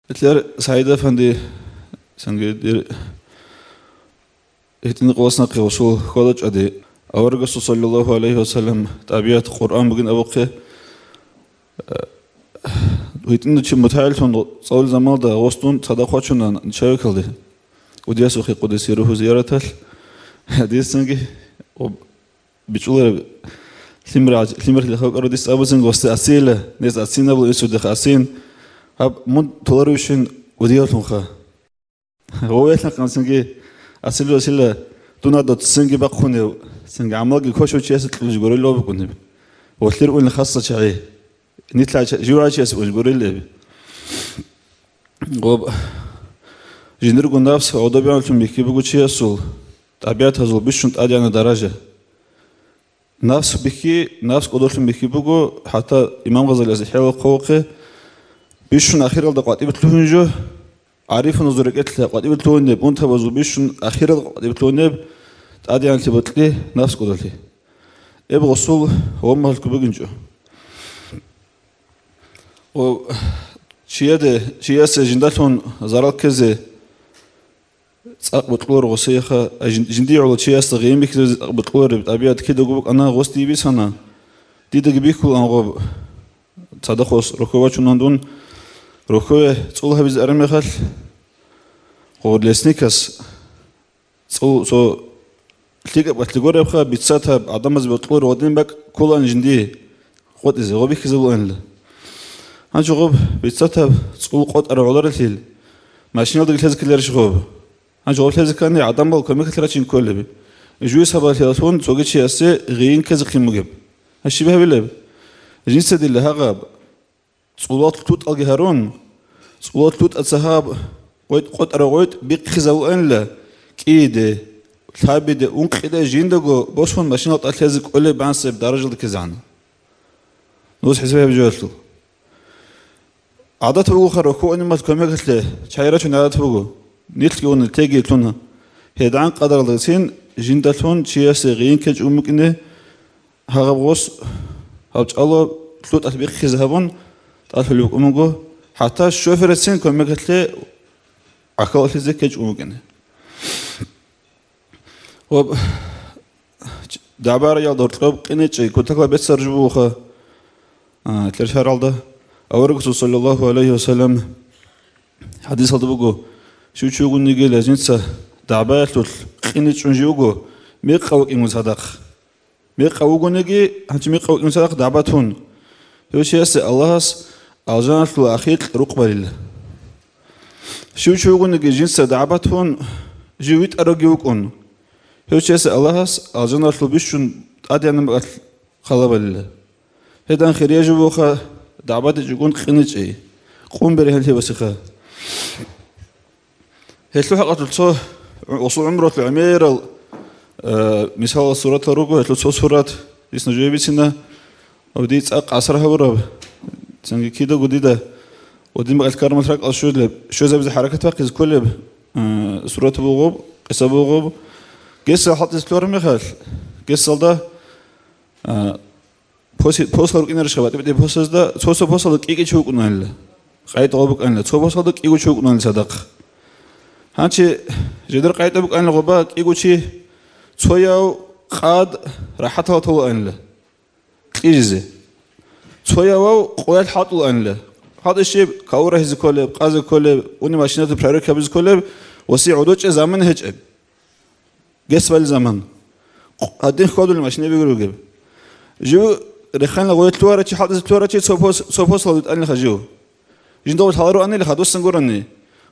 Etler Said Efendi sanki etini qolsana qilsul xolaj adi Avraga sallallahu aleyhi ve sellem tabiat Kur'an bugün avqi etini çi mutayilton sol zamanında ostun sadaqaçundan çay kıldı. Udiyas oxi qudesi ruhu ziyaratal hadisinki o biçular Limir xalqaro dis abuzun gosti asile nes asina bu esude asin hab mun toları üçün udiyatun xa o etla kansinki asile Duna da tsingi bakune singi amagi koşu çesi tluj gorilla bakune. Otlir ul khassa çay. Nitla jura çesi ul gorilla. Gob jinir gundavs odabialtum biki bu çesul. Tabiat hazul bişunt adyana daraja. Nafs biki nafs odortum biki bu hatta İmam Gazali azhiya qawqi bişun akhiralda qatibtlunju عارفون زرقت قديم تونب أنت بزوبيشون أخيرا قديم تونب تعدي عن تبتلي نفس قدرتي إبغى الصول هو ما هالكبرجنجو و شيء جنداتون زرال كذا بتقول غصيخة جندي على شيء استغيم بك بتقول بطبيعة كده جوك أنا غصتي بيس أنا دي تجيبك أنا غاب تصدقوا ركوباتون عندون ركوه تصلها بيز أرمي خال قول لسنيكس سو تلقى يبقى بيتساتها عدم بتقول ودين بك كل أنجندي قد إذا غبي كذبوا أنلا هنشو غب بيتساتها تقول قد أرعولار الهيل ماشين يلدق الهزك اللي رشغوب هنشو غب الهزك كان عدم بالكمية كثيرة كل بي جويس هبا الهيلتون سوقت شيء أسي غيين كذا مجب هالشي بها بالله جنس دي اللي هغب صولات توت الجهرون صولات توت الذهب قد أرويت بقخزو أنلا كيده ثابده أنقذ جندقو بوشون ماشينات أتلازك أولي بانسب درجة كزان نوز حسابها بجوالتو عادات بقو خروكو أني ما تكمل قتله شايرة عادات بقو نيتلقون التاجي تلونا هيدعان قدر لغسين جندتون شياسي غين كج أمكنه هغبوس هاوش الله تلوت أتبقى خزهبون تعرف اللي بقومه حتى الشوفر السين كم قتله عقل في ذكر أمكنه وب دعبارة يالدور تقب قنيت شيء كنت أقول بس رجبوخه ترشار على ده أورك صلى الله عليه وسلم حديث هذا بقول شو يقول نيجي لجنسة دعبات قنيت شو يجوا ميقاوك إمصدق ميقاوك نيجي هنش ميقاوك إمصدق دعباتون يوشي يسأل الله الجنة الأخير رقبة لله شو يقول نيجي جنسة دعباتون جويت أرجوكون يوشي يسأل الله الجنة البيشون أدينا بقى خلابة لله هذا خير يجوخه دعبات يجون خنيج أي قوم برهن هي وسخة هتلو حقت الصو وصول عمره العمير مثال الصورة الرجو هتلو صو صورات يسنجوا بيسنا وديت عصرها ورب سنجي كده جديدة ودين بقى الكرم ترك شو زي حركة وقت كل صورة بوغوب قصة بوغوب قصة حط السلور مخال قصة ده بوصل إن رشبات بدي بوصل ده بوصل كيك شو كنا له قايد غبك أنا بوصل ده كيك شو كنا صدق هانشي جدر قايد غبك أنا غبا كيك شيء سويا قاد راحتها تو أنا كيجزي سويا واو قوات حاطو أنا هذا الشيء كورة هز كله قاز كله وني ماشينات برارك هز كله وسي عدوش زمان هجب قص بالزمان هدين خدوا الماشينة بيقولوا جب جو رخان لغوية توارة شيء حاطز توارة شيء سوبوس لو أنا خجو جندوت هارو أنا اللي خدوس سنقرني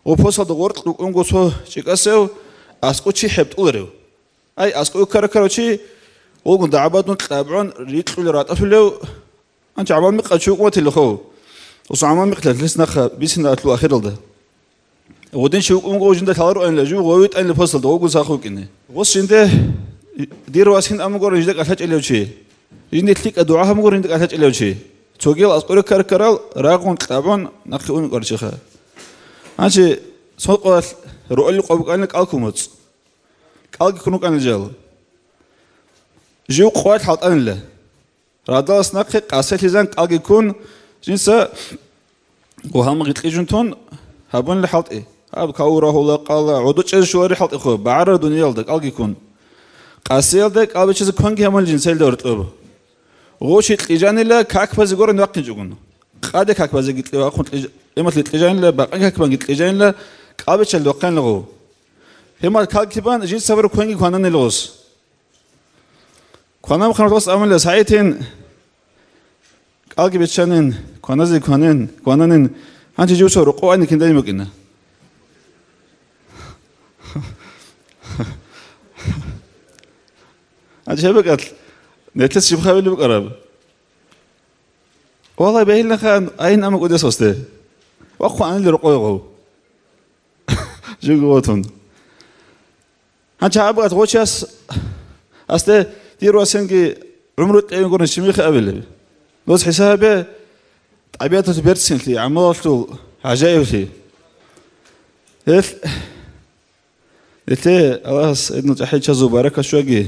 وبوس هذا غورت لقوم سو شيء كسر أسكو شيء حبت أولره أي أسكو كركرو شيء وقول دعبات نتابعون ريتلو لرات أفلو أنت عمال مقل شو قوة اللي خو وصعمان مقل لسنا خ بيسنا أتلو آخر ده ودين شو قوم جو جندة هارو أنا لجو غويت أنا الفصل ده وقول ساخو كني وص جندة دير واسين أم قرن جدك أحتاج إليه شيء جندة تلك الدعاء هم قرن جدك أحتاج إليه شيء توجيل أسكور كركرال راقون تابعون نقيون قرشخة أنشي سوق رؤى قبك أنك ألكمت ألك كنوك أنا جال جو قوات حط أنا له راداس نقي قاسة لزان ألك يكون جنسة وهم قلت لي جنتون هابون لحلت إيه هاب كاورا هولا قال عودو چز شواري حلت إخو بعرر دنيا لدك ألقي كون قاسيل دك ألبي چز كونجي همال جنسيل دورت أبو غوشي تلجاني لا كاك بازي غورن وقت نجوغن قادة كاك بازي قلت لي واخون إما تلجاني لا باقي كاك بان قلت لجاني لا قابي چل وقان لغو هما كاك تبان جين سفر كونجي كوانان لغوس كوانام خانوس أمل سايتين قالقي بيتشانين كوانازي كوانانين هانتي جوسو رقو أني كنداني مكينا هانتي شابك قتل نتلس شبخا بيلي بقرب والله باين لك أين أمك ودي صوستي وأخو أنا اللي رقو يغو جو قوتون هانتي شابك غوشي أستي ديروا سنجي عمره تلاقيه يقولون الشميخ قبل لوز حسابه طبيعته بيرسل لي عملته عجائب لي قلت الله سيدنا تحيي شازو بارك شوقي